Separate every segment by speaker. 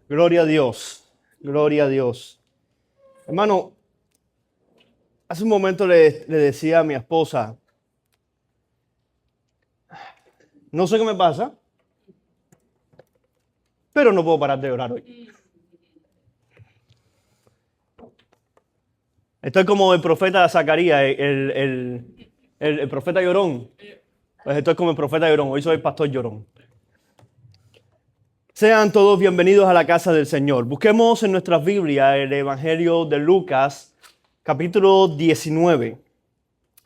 Speaker 1: Gloria a Dios, gloria a Dios. Hermano, hace un momento le decía a mi esposa, no sé qué me pasa, pero no puedo parar de llorar hoy. Estoy como el profeta Zacarías, el profeta llorón. Pues estoy como el profeta llorón, hoy soy el pastor llorón. Sean todos bienvenidos a la casa del Señor. Busquemos en nuestras Biblias el Evangelio de Lucas, capítulo 19.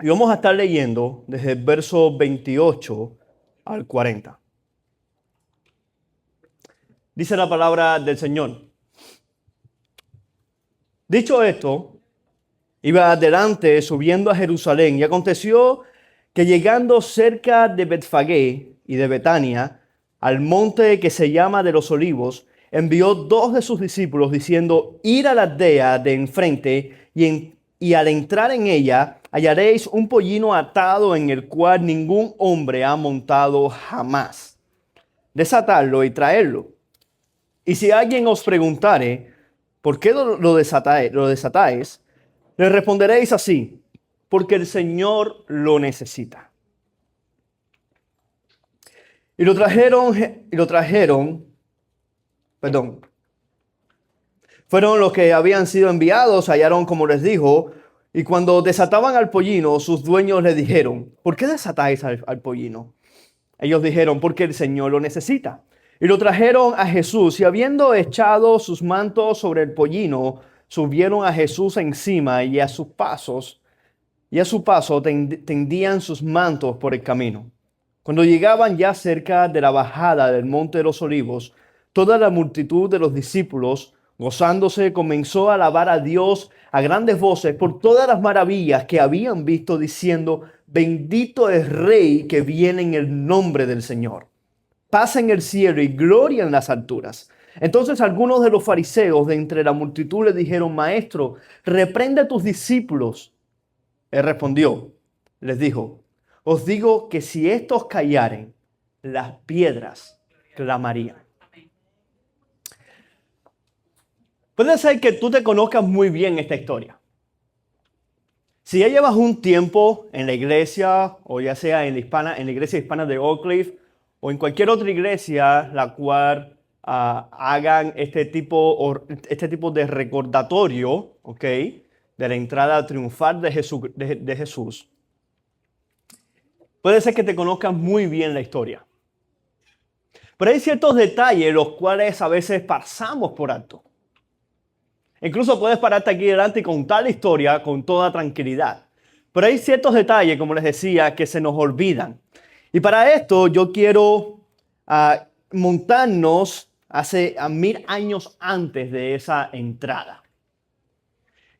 Speaker 1: Y vamos a estar leyendo desde el verso 28 al 40. Dice la palabra del Señor. Dicho esto, iba adelante subiendo a Jerusalén y aconteció que llegando cerca de Betfagé y de Betania, al monte que se llama de los Olivos, envió dos de sus discípulos diciendo, id a la aldea de enfrente y al entrar en ella hallaréis un pollino atado en el cual ningún hombre ha montado jamás. Desatarlo y traerlo. Y si alguien os preguntare, ¿por qué lo desatáis? Le responderéis así, porque el Señor lo necesita. Y lo trajeron, fueron los que habían sido enviados, hallaron como les dijo, y cuando desataban al pollino, sus dueños le dijeron, ¿por qué desatáis al pollino? Ellos dijeron, porque el Señor lo necesita. Y lo trajeron a Jesús, y habiendo echado sus mantos sobre el pollino, subieron a Jesús encima, y a su paso tendían sus mantos por el camino. Cuando llegaban ya cerca de la bajada del monte de los Olivos, toda la multitud de los discípulos, gozándose, comenzó a alabar a Dios a grandes voces por todas las maravillas que habían visto, diciendo, bendito es Rey que viene en el nombre del Señor. Paz en el cielo y gloria en las alturas. Entonces algunos de los fariseos de entre la multitud le dijeron, Maestro, reprende a tus discípulos. Él respondió, les dijo, os digo que si estos callaren, las piedras clamarían. Puede ser que tú te conozcas muy bien esta historia. Si ya llevas un tiempo en la iglesia, o ya sea en la iglesia hispana de Oak Cliff, o en cualquier otra iglesia la cual hagan este tipo de recordatorio, ¿ok?, de la entrada triunfal de Jesús, puede ser que te conozcas muy bien la historia. Pero hay ciertos detalles los cuales a veces pasamos por alto. Incluso puedes pararte aquí delante y contar la historia con toda tranquilidad. Pero hay ciertos detalles, como les decía, que se nos olvidan. Y para esto yo quiero montarnos hace 1000 años antes de esa entrada.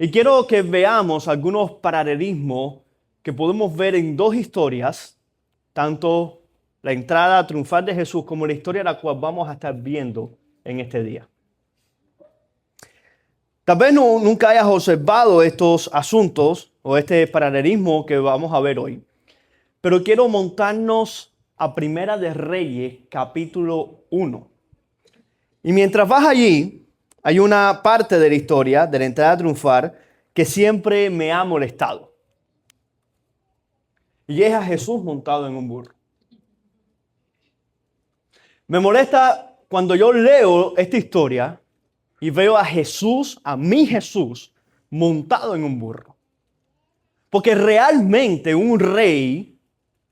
Speaker 1: Y quiero que veamos algunos paralelismos que podemos ver en dos historias, tanto la entrada triunfal de Jesús como la historia la cual vamos a estar viendo en este día. Tal vez nunca hayas observado estos asuntos o este paralelismo que vamos a ver hoy, pero quiero montarnos a Primera de Reyes, capítulo 1. Y mientras vas allí, hay una parte de la historia de la entrada triunfal que siempre me ha molestado. Y es a Jesús montado en un burro. Me molesta cuando yo leo esta historia y veo a Jesús, a mi Jesús, montado en un burro. Porque realmente un rey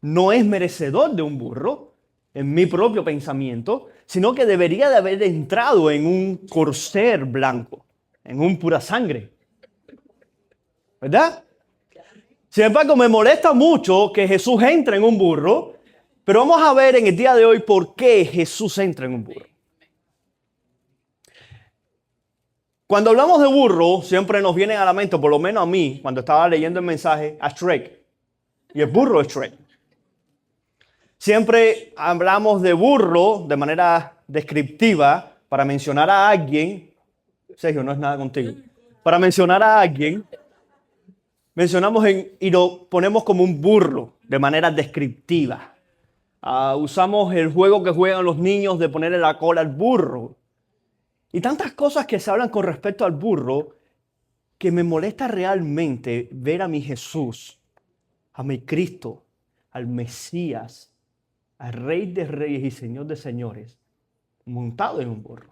Speaker 1: no es merecedor de un burro, en mi propio pensamiento, sino que debería de haber entrado en un corcel blanco, en un pura sangre. ¿Verdad? Sin embargo, me molesta mucho que Jesús entre en un burro, pero vamos a ver en el día de hoy por qué Jesús entra en un burro. Cuando hablamos de burro, siempre nos viene a la mente, por lo menos a mí, cuando estaba leyendo el mensaje, a Shrek. Y el burro es Shrek. Siempre hablamos de burro de manera descriptiva para mencionar a alguien. Sergio, no es nada contigo. Para mencionar a alguien, mencionamos y lo ponemos como un burro de manera descriptiva. Usamos el juego que juegan los niños de ponerle la cola al burro. Y tantas cosas que se hablan con respecto al burro que me molesta realmente ver a mi Jesús, a mi Cristo, al Mesías, al Rey de Reyes y Señor de Señores, montado en un burro.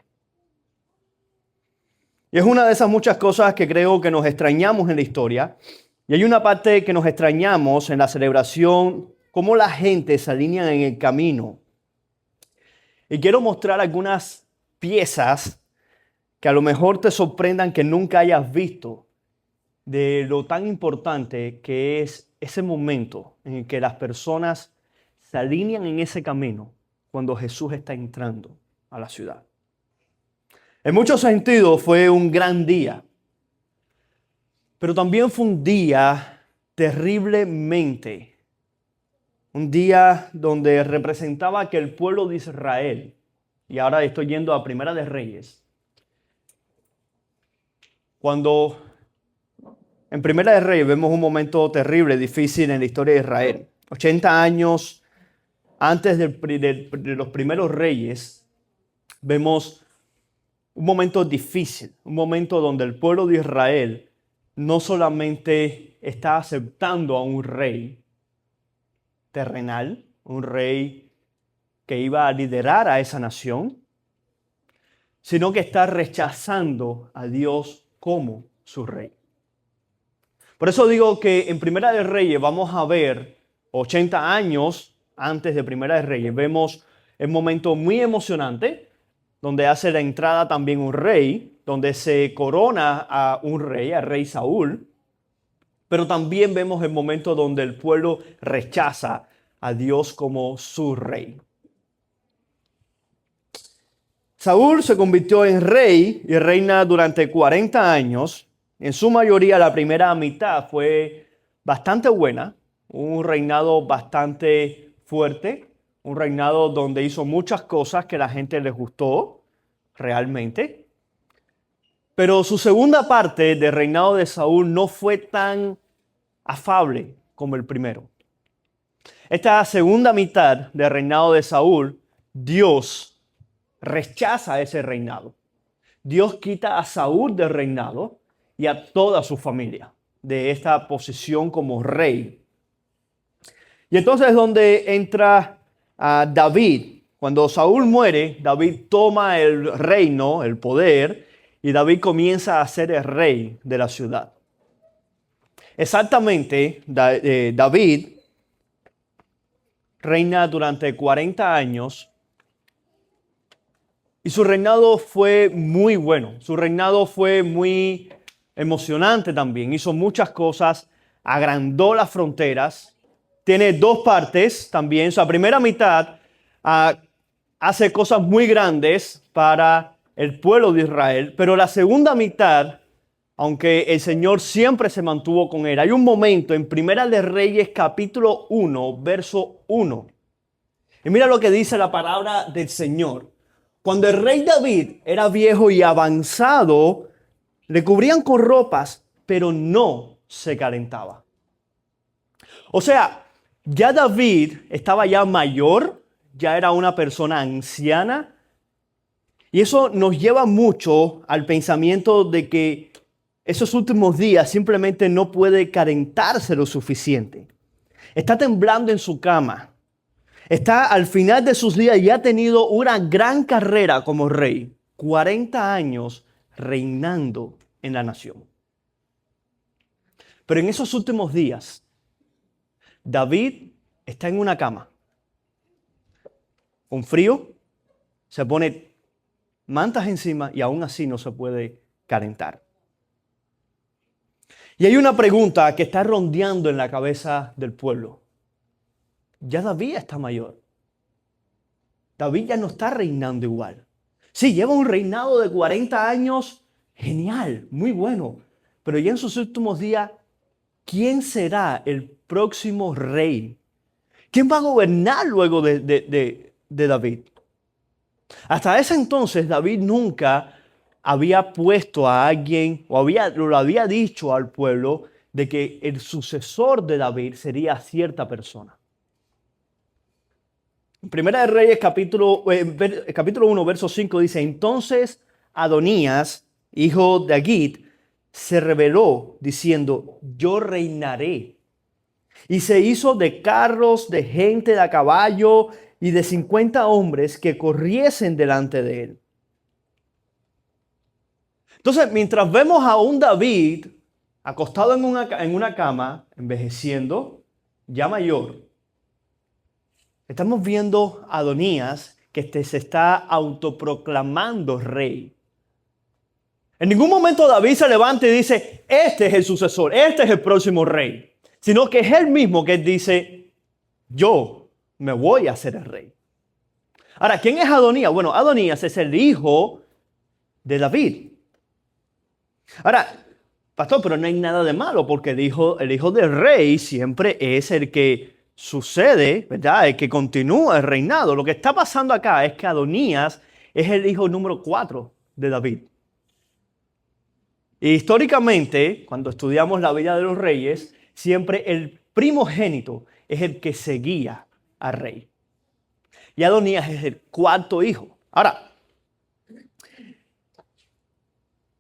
Speaker 1: Y es una de esas muchas cosas que creo que nos extrañamos en la historia. Y hay una parte que nos extrañamos en la celebración, cómo la gente se alinea en el camino. Y quiero mostrar algunas piezas que a lo mejor te sorprendan que nunca hayas visto de lo tan importante que es ese momento en el que las personas se alinean en ese camino cuando Jesús está entrando a la ciudad. En muchos sentidos fue un gran día, pero también fue un día terriblemente, un día donde representaba que el pueblo de Israel, y ahora estoy yendo a Primera de Reyes, cuando en Primera de Reyes vemos un momento terrible, difícil en la historia de Israel. 80 años antes de los primeros reyes, vemos un momento difícil, un momento donde el pueblo de Israel no solamente está aceptando a un rey terrenal, un rey que iba a liderar a esa nación, sino que está rechazando a Dios como su rey. Por eso digo que en Primera de Reyes vamos a ver 80 años antes de Primera de Reyes. Vemos un momento muy emocionante donde hace la entrada también un rey, donde se corona a un rey, al rey Saúl. Pero también vemos el momento donde el pueblo rechaza a Dios como su rey. Saúl se convirtió en rey y reina durante 40 años. En su mayoría la primera mitad fue bastante buena, un reinado bastante fuerte, un reinado donde hizo muchas cosas que a la gente les gustó realmente. Pero su segunda parte del reinado de Saúl no fue tan afable como el primero. Esta segunda mitad del reinado de Saúl, Dios rechaza ese reinado. Dios quita a Saúl del reinado y a toda su familia de esta posición como rey. Y entonces es donde entra David. Cuando Saúl muere, David toma el reino, el poder, y David comienza a ser el rey de la ciudad. Exactamente, David reina durante 40 años y su reinado fue muy bueno. Su reinado fue muy emocionante también. Hizo muchas cosas, agrandó las fronteras. Tiene dos partes también. Su primera mitad hace cosas muy grandes para el pueblo de Israel, pero la segunda mitad, aunque el Señor siempre se mantuvo con él, hay un momento en Primera de Reyes capítulo 1, verso 1. Y mira lo que dice la palabra del Señor. Cuando el rey David era viejo y avanzado, le cubrían con ropas, pero no se calentaba. O sea, ya David estaba ya mayor, ya era una persona anciana, y eso nos lleva mucho al pensamiento de que esos últimos días simplemente no puede calentarse lo suficiente. Está temblando en su cama. Está al final de sus días y ha tenido una gran carrera como rey. 40 años reinando en la nación. Pero en esos últimos días, David está en una cama. Con frío, se pone mantas encima y aún así no se puede calentar. Y hay una pregunta que está rondeando en la cabeza del pueblo. Ya David está mayor. David ya no está reinando igual. Sí, lleva un reinado de 40 años, genial, muy bueno. Pero ya en sus últimos días, ¿quién será el próximo rey? ¿Quién va a gobernar luego de David? Hasta ese entonces David nunca había puesto a alguien o lo había dicho al pueblo de que el sucesor de David sería cierta persona. Primera de Reyes capítulo 1, verso 5 dice, entonces Adonías, hijo de Agit, se rebeló diciendo, yo reinaré. Y se hizo de carros, de gente de a caballo y de 50 hombres que corriesen delante de él. Entonces, mientras vemos a un David acostado en una cama, envejeciendo, ya mayor, estamos viendo a Adonías que se está autoproclamando rey. En ningún momento David se levanta y dice, este es el sucesor, este es el próximo rey. Sino que es él mismo que dice, yo me voy a hacer el rey. Ahora, ¿quién es Adonías? Bueno, Adonías es el hijo de David. Ahora, pastor, pero no hay nada de malo porque el hijo del rey siempre es el que sucede, ¿verdad? El que continúa el reinado. Lo que está pasando acá es que Adonías es el hijo número 4 de David. Y históricamente, cuando estudiamos la vida de los reyes, siempre el primogénito es el que seguía al rey. Y Adonías es el 4º hijo. Ahora,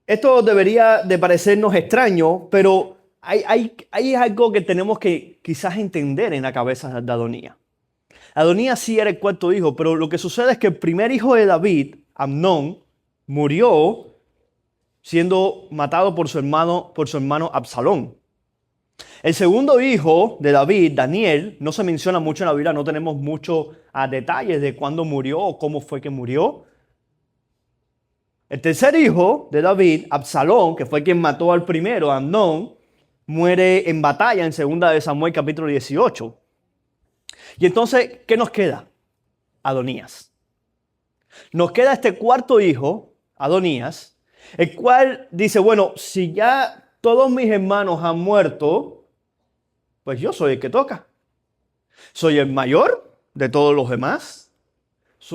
Speaker 1: esto debería de parecernos extraño, pero hay algo que tenemos que quizás entender en la cabeza de Adonías. Adonías sí era el 4º hijo, pero lo que sucede es que el primer hijo de David, Amnón, murió siendo matado por su hermano Absalón. El segundo hijo de David, Daniel, no se menciona mucho en la Biblia, no tenemos muchos detalles de cuándo murió o cómo fue que murió. El tercer hijo de David, Absalón, que fue quien mató al primero, Amnón, muere en batalla en 2 de Samuel capítulo 18. Y entonces, ¿qué nos queda? Adonías. Nos queda este 4º hijo, Adonías, el cual dice, bueno, si ya todos mis hermanos han muerto, pues yo soy el que toca. Soy el mayor de todos los demás.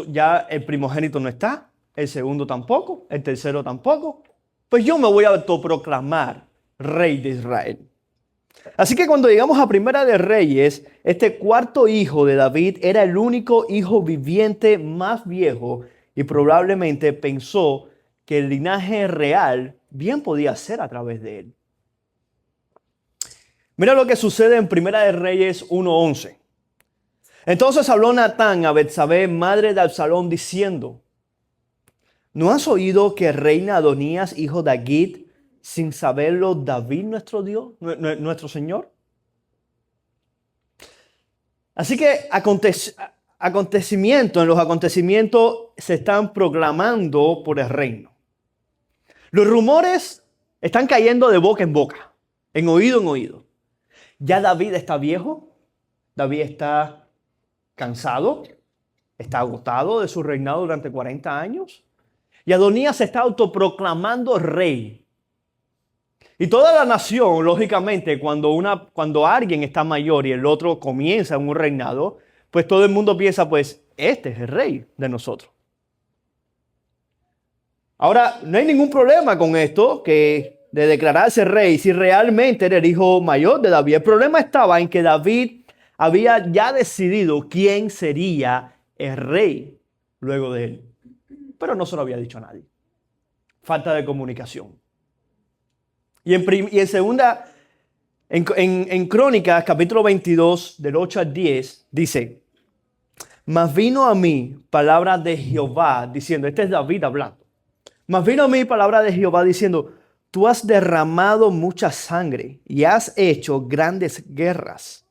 Speaker 1: Ya el primogénito no está, el segundo tampoco, el tercero tampoco. Pues yo me voy a autoproclamar rey de Israel. Así que cuando llegamos a Primera de Reyes, este 4º hijo de David era el único hijo viviente más viejo y probablemente pensó que el linaje real bien podía ser a través de él. Mira lo que sucede en Primera de Reyes 1:11. Entonces habló Natán a Betsabé, madre de Absalón, diciendo, ¿no has oído que reina Adonías, hijo de Agit, sin saberlo David nuestro Dios, nuestro Señor? Así que en los acontecimientos se están proclamando por el reino. Los rumores están cayendo de boca en boca, en oído. Ya David está viejo, David está cansado, está agotado de su reinado durante 40 años. Y Adonías se está autoproclamando rey. Y toda la nación, lógicamente, cuando alguien está mayor y el otro comienza un reinado, pues todo el mundo piensa, pues, este es el rey de nosotros. Ahora, no hay ningún problema con esto, de declararse rey, si realmente era el hijo mayor de David. El problema estaba en que David había ya decidido quién sería el rey luego de él. Pero no se lo había dicho a nadie. Falta de comunicación. Y en Crónicas, capítulo 22, del 8 al 10, dice, mas vino a mí palabra de Jehová, diciendo, este es David hablando. Mas vino a mí palabra de Jehová diciendo, tú has derramado mucha sangre y has hecho grandes guerras.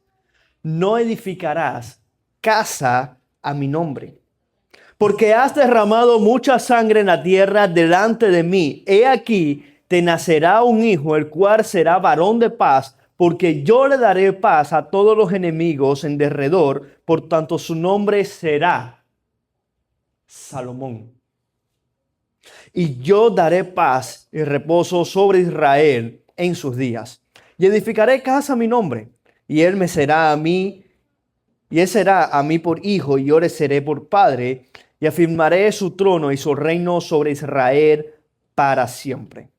Speaker 1: No edificarás casa a mi nombre, porque has derramado mucha sangre en la tierra delante de mí. He aquí, te nacerá un hijo, el cual será varón de paz, porque yo le daré paz a todos los enemigos en derredor, por tanto su nombre será Salomón. Y yo daré paz y reposo sobre Israel en sus días. Y edificaré casa a mi nombre, y él me será a mí, y él será a mí por hijo, y yo le seré por padre, y afirmaré su trono y su reino sobre Israel para siempre.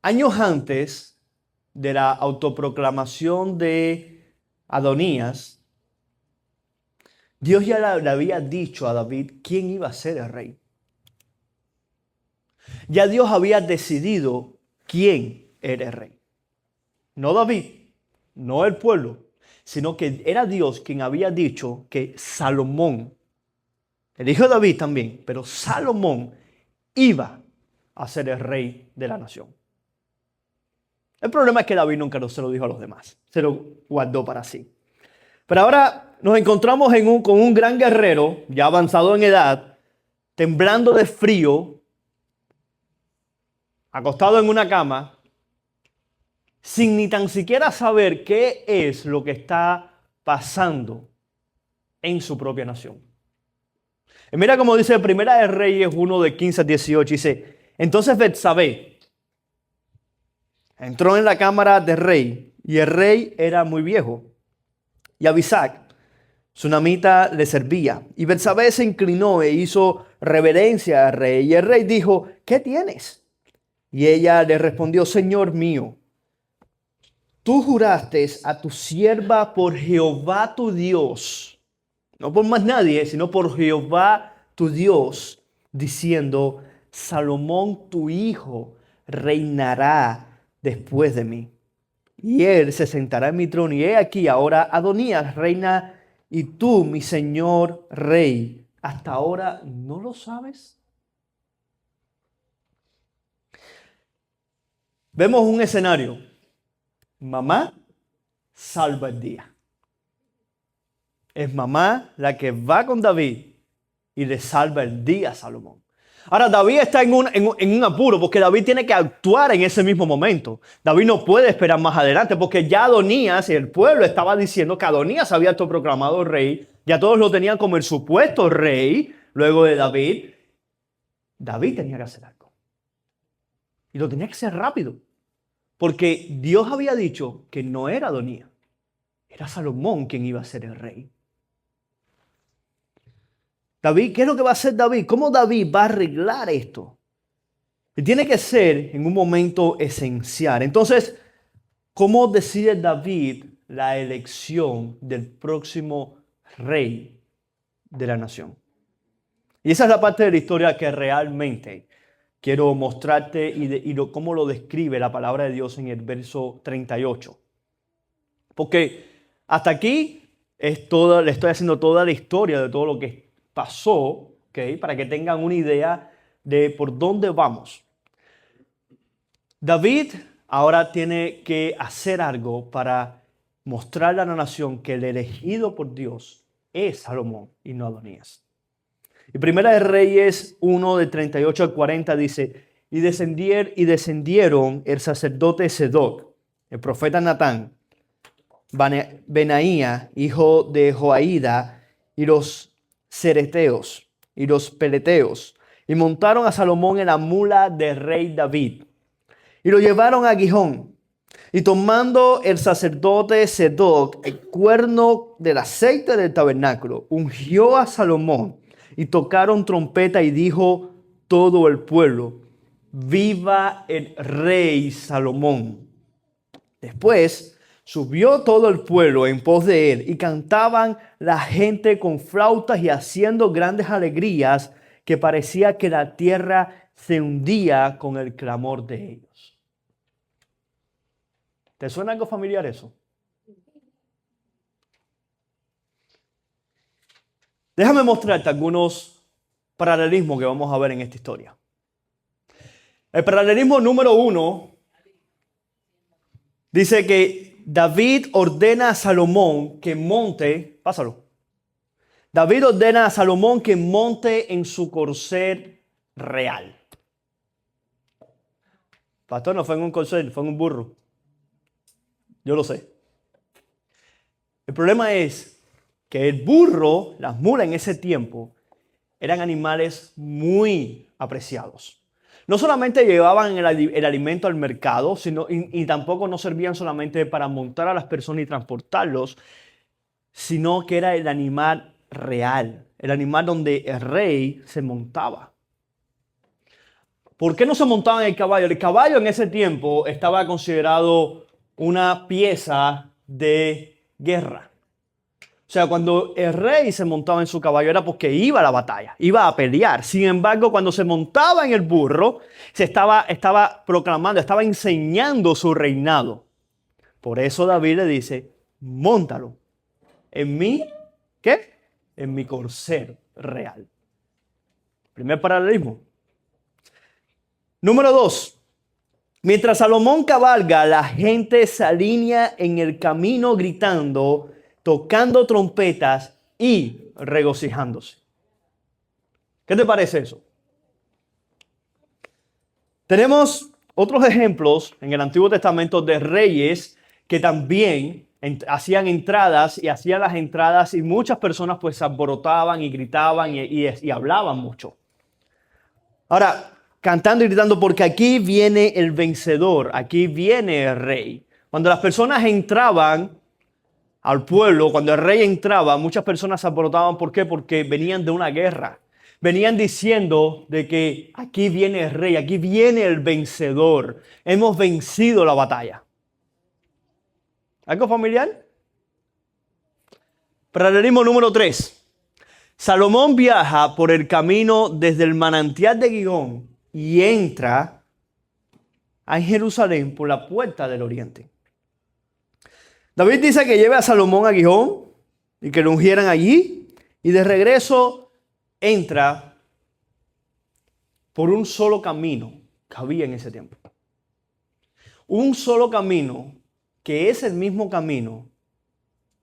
Speaker 1: Años antes de la autoproclamación de Adonías, Dios ya le había dicho a David quién iba a ser el rey. Ya Dios había decidido quién era el rey. No David, no el pueblo, sino que era Dios quien había dicho que Salomón, el hijo de David también, pero Salomón iba a ser el rey de la nación. El problema es que David nunca se lo dijo a los demás, se lo guardó para sí. Pero ahora nos encontramos con un gran guerrero, ya avanzado en edad, temblando de frío, acostado en una cama, sin ni tan siquiera saber qué es lo que está pasando en su propia nación. Y mira cómo dice Primera de Reyes 1 de 15 a 18, dice, entonces Betsabé entró en la cámara del rey y el rey era muy viejo y Abisac, sunamita, le servía. Y Betsabé se inclinó e hizo reverencia al rey y el rey dijo, ¿qué tienes? Y ella le respondió, Señor mío, tú juraste a tu sierva por Jehová tu Dios, no por más nadie, sino por Jehová tu Dios, diciendo, Salomón tu hijo reinará después de mí. Y él se sentará en mi trono. Y he aquí ahora Adonías reina y tú, mi señor rey, ¿hasta ahora no lo sabes? Vemos un escenario. Mamá salva el día. Es mamá la que va con David y le salva el día a Salomón. Ahora David está en un apuro porque David tiene que actuar en ese mismo momento. David no puede esperar más adelante porque ya Adonías y el pueblo estaba diciendo que Adonías había autoproclamado rey. Ya todos lo tenían como el supuesto rey luego de David. David tenía que hacer algo. Y lo tenía que hacer rápido. Porque Dios había dicho que no era Adonías. Era Salomón quien iba a ser el rey. David, ¿qué es lo que va a hacer David? ¿Cómo David va a arreglar esto? Y tiene que ser en un momento esencial. Entonces, ¿cómo decide David la elección del próximo rey de la nación? Y esa es la parte de la historia que realmente quiero mostrarte cómo lo describe la palabra de Dios en el verso 38. Porque hasta aquí le estoy haciendo toda la historia de todo lo que pasó, ¿okay? Para que tengan una idea de por dónde vamos. David ahora tiene que hacer algo para mostrarle a la nación que el elegido por Dios es Salomón y no Adonías. Y Primera de Reyes 1 de 38 al 40 dice, y descendieron el sacerdote Sedoc, el profeta Natán, Benaía, hijo de Joaída, y los cereteos y los peleteos, y montaron a Salomón en la mula del rey David, y lo llevaron a Gihón. Y tomando el sacerdote Sedoc el cuerno del aceite del tabernáculo, ungió a Salomón, y tocaron trompeta, y dijo todo el pueblo, viva el rey Salomón. Después subió todo el pueblo en pos de él, y cantaban la gente con flautas y haciendo grandes alegrías, que parecía que la tierra se hundía con el clamor de ellos. ¿Te suena algo familiar eso? Déjame mostrarte algunos paralelismos que vamos a ver en esta historia. El paralelismo número 1 dice que David ordena a Salomón que monte, pásalo. David ordena a Salomón que monte en su corcel real. Pastor, no fue en un corcel, fue en un burro. Yo lo sé. El problema es que el burro, las mulas en ese tiempo, eran animales muy apreciados. No solamente llevaban el alimento al mercado, sino, y tampoco no servían solamente para montar a las personas y transportarlos, sino que era el animal real, el animal donde el rey se montaba. ¿Por qué no se montaba en el caballo? El caballo en ese tiempo estaba considerado una pieza de guerra. O sea, cuando el rey se montaba en su caballo era porque iba a la batalla, iba a pelear. Sin embargo, cuando se montaba en el burro, estaba proclamando, estaba enseñando su reinado. Por eso David le dice, móntalo en mi, ¿qué? En mi corcel real. Primer paralelismo. Número 2. Mientras Salomón cabalga, la gente se alinea en el camino gritando, tocando trompetas y regocijándose. ¿Qué te parece eso? Tenemos otros ejemplos en el Antiguo Testamento de reyes que también hacían entradas y hacían las entradas y muchas personas pues se alborotaban y gritaban y hablaban mucho. Ahora, cantando y gritando porque aquí viene el vencedor, aquí viene el rey. Cuando las personas entraban al pueblo, cuando el rey entraba, muchas personas se alborotaban. ¿Por qué? Porque venían de una guerra. Venían diciendo de que aquí viene el rey, aquí viene el vencedor. Hemos vencido la batalla. ¿Algo familiar? Paralelismo número 3. Salomón viaja por el camino desde el manantial de Gihón y entra a Jerusalén por la puerta del oriente. David dice que lleve a Salomón a Gihón y que lo ungieran allí y de regreso entra por un solo camino que había en ese tiempo. Un solo camino que es el mismo camino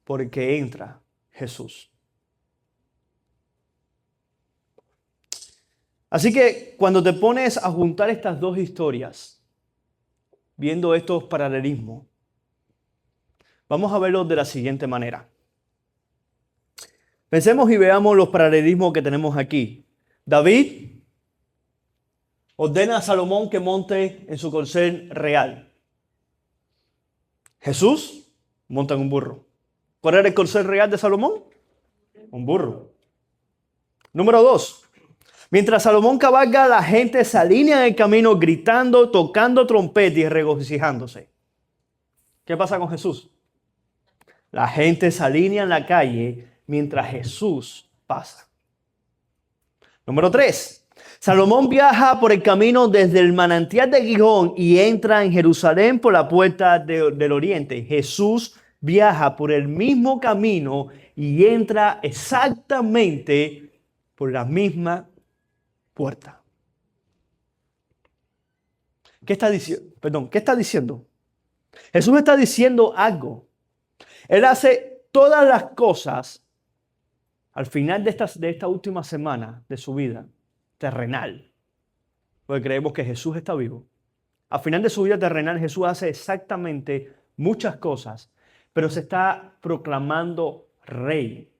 Speaker 1: por el que entra Jesús. Así que cuando te pones a juntar estas dos historias, viendo estos paralelismos, vamos a verlos de la siguiente manera. Pensemos y veamos los paralelismos que tenemos aquí. David ordena a Salomón que monte en su corcel real. Jesús monta en un burro. ¿Cuál era el corcel real de Salomón? Un burro. Número 2. Mientras Salomón cabalga, la gente se alinea en el camino gritando, tocando trompeta y regocijándose. ¿Qué pasa con Jesús? La gente se alinea en la calle mientras Jesús pasa. Número 3. Salomón viaja por el camino desde el manantial de Gihón y entra en Jerusalén por la puerta del oriente. Jesús viaja por el mismo camino y entra exactamente por la misma puerta. ¿Qué está diciendo? Jesús está diciendo algo. Él hace todas las cosas al final de esta última semana de su vida terrenal. Porque creemos que Jesús está vivo. Al final de su vida terrenal, Jesús hace exactamente muchas cosas, pero se está proclamando rey.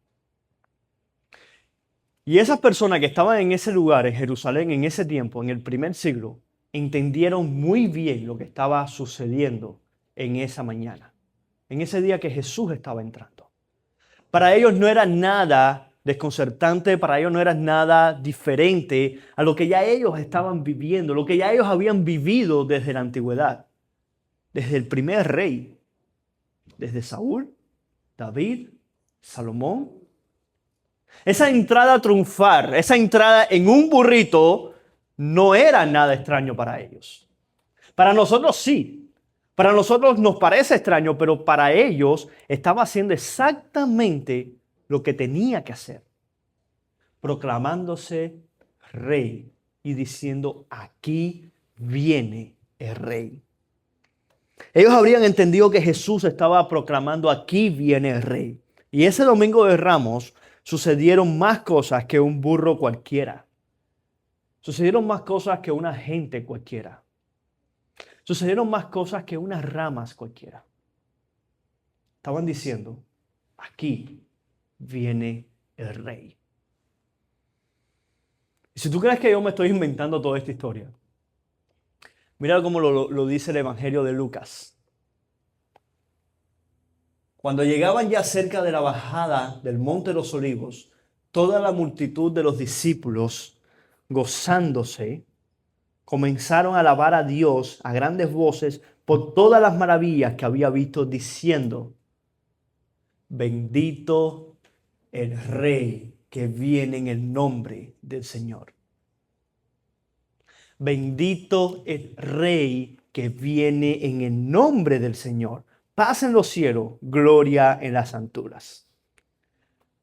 Speaker 1: Y esas personas que estaban en ese lugar, en Jerusalén, en ese tiempo, en el primer siglo, entendieron muy bien lo que estaba sucediendo en esa mañana, en ese día que Jesús estaba entrando. Para ellos no era nada desconcertante, para ellos no era nada diferente a lo que ya ellos estaban viviendo, lo que ya ellos habían vivido desde la antigüedad, desde el primer rey, desde Saúl, David, Salomón. Esa entrada triunfal, esa entrada en un burrito, no era nada extraño para ellos. Para nosotros sí. Para nosotros nos parece extraño, pero para ellos estaba haciendo exactamente lo que tenía que hacer. Proclamándose rey y diciendo, aquí viene el rey. Ellos habrían entendido que Jesús estaba proclamando, aquí viene el rey. Y ese domingo de Ramos sucedieron más cosas que un burro cualquiera. Sucedieron más cosas que una gente cualquiera. Sucedieron más cosas que unas ramas cualquiera. Estaban diciendo, aquí viene el rey. Y si tú crees que yo me estoy inventando toda esta historia, mira cómo lo dice el Evangelio de Lucas. Cuando llegaban ya cerca de la bajada del Monte de los Olivos, toda la multitud de los discípulos, gozándose, comenzaron a alabar a Dios a grandes voces por todas las maravillas que había visto, diciendo, bendito el Rey que viene en el nombre del Señor. Bendito el Rey que viene en el nombre del Señor. Paz en los cielos, gloria en las alturas.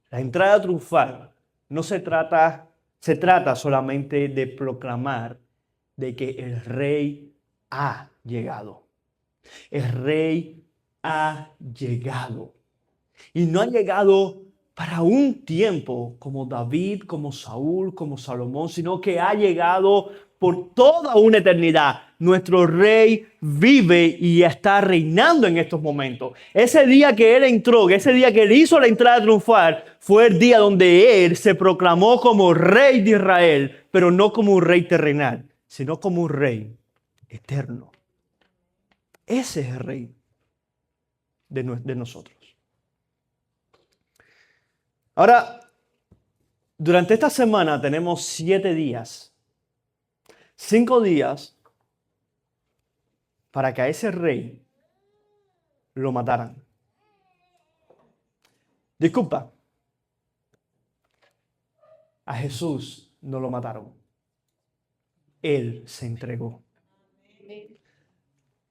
Speaker 1: La entrada triunfal no se trata solamente de proclamar de que el Rey ha llegado. El Rey ha llegado. Y no ha llegado para un tiempo como David, como Saúl, como Salomón, sino que ha llegado por toda una eternidad. Nuestro Rey vive y está reinando en estos momentos. Ese día que Él entró, ese día que Él hizo la entrada triunfal, fue el día donde Él se proclamó como Rey de Israel, pero no como un rey terrenal, sino como un Rey eterno. Ese es el Rey de nosotros. Ahora, durante esta semana tenemos 7 días, 5 días para que a ese rey lo mataran. Disculpa, a Jesús no lo mataron. Él se entregó.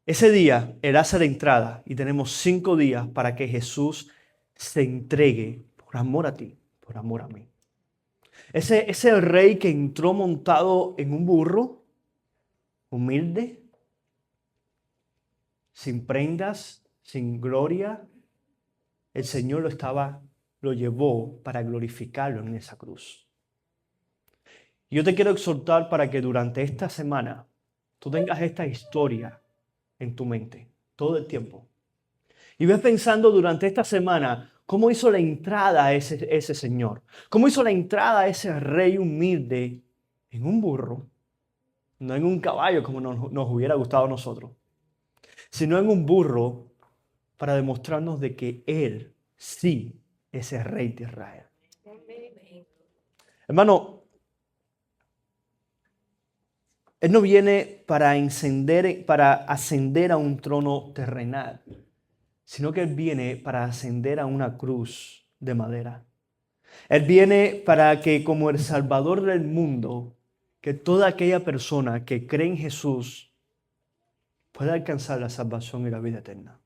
Speaker 1: Ese día era hace de entrada y tenemos 5 días para que Jesús se entregue por amor a ti, por amor a mí. Ese rey que entró montado en un burro, humilde, sin prendas, sin gloria, el Señor lo llevó para glorificarlo en esa cruz. Yo te quiero exhortar para que durante esta semana tú tengas esta historia en tu mente todo el tiempo. Y ves pensando durante esta semana cómo hizo la entrada ese Señor. Cómo hizo la entrada ese rey humilde en un burro. No en un caballo como nos hubiera gustado a nosotros, sino en un burro para demostrarnos de que Él sí es el Rey de Israel. Hermano, Él no viene para ascender a un trono terrenal, sino que Él viene para ascender a una cruz de madera. Él viene para que como el Salvador del mundo, que toda aquella persona que cree en Jesús pueda alcanzar la salvación y la vida eterna.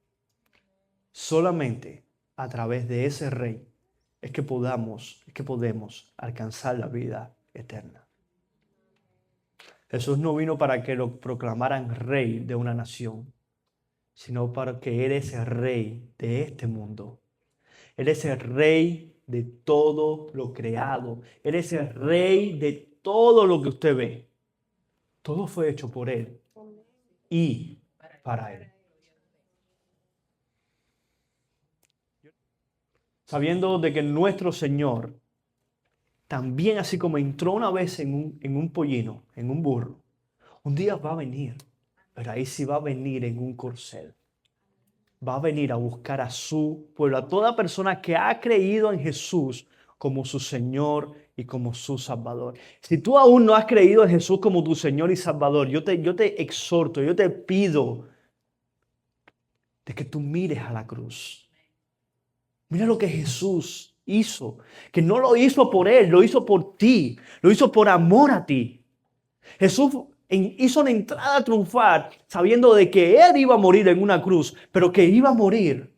Speaker 1: Solamente a través de ese Rey es que podemos alcanzar la vida eterna. Jesús no vino para que lo proclamaran rey de una nación, sino para que Él es el rey de este mundo. Él es el rey de todo lo creado. Él es el rey de todo lo que usted ve. Todo fue hecho por Él y para Él. Sabiendo de que nuestro Señor también, así como entró una vez en un pollino, en un burro, un día va a venir, pero ahí sí va a venir en un corcel. Va a venir a buscar a su pueblo, a toda persona que ha creído en Jesús como su Señor y como su Salvador. Si tú aún no has creído en Jesús como tu Señor y Salvador, yo te exhorto, yo te pido de que tú mires a la cruz. Mira lo que Jesús hizo, que no lo hizo por Él, lo hizo por ti, lo hizo por amor a ti. Jesús hizo una entrada triunfal sabiendo de que Él iba a morir en una cruz, pero que iba a morir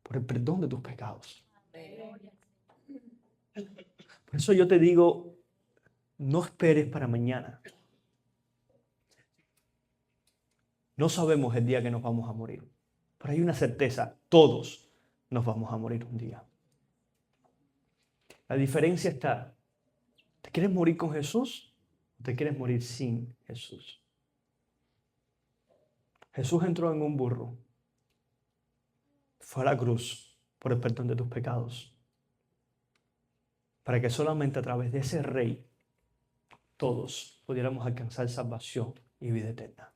Speaker 1: por el perdón de tus pecados. Por eso yo te digo, no esperes para mañana. No sabemos el día que nos vamos a morir, pero hay una certeza, todos nos vamos a morir un día. La diferencia está, ¿te quieres morir con Jesús o te quieres morir sin Jesús? Jesús entró en un burro, fue a la cruz por el perdón de tus pecados, para que solamente a través de ese Rey todos pudiéramos alcanzar salvación y vida eterna.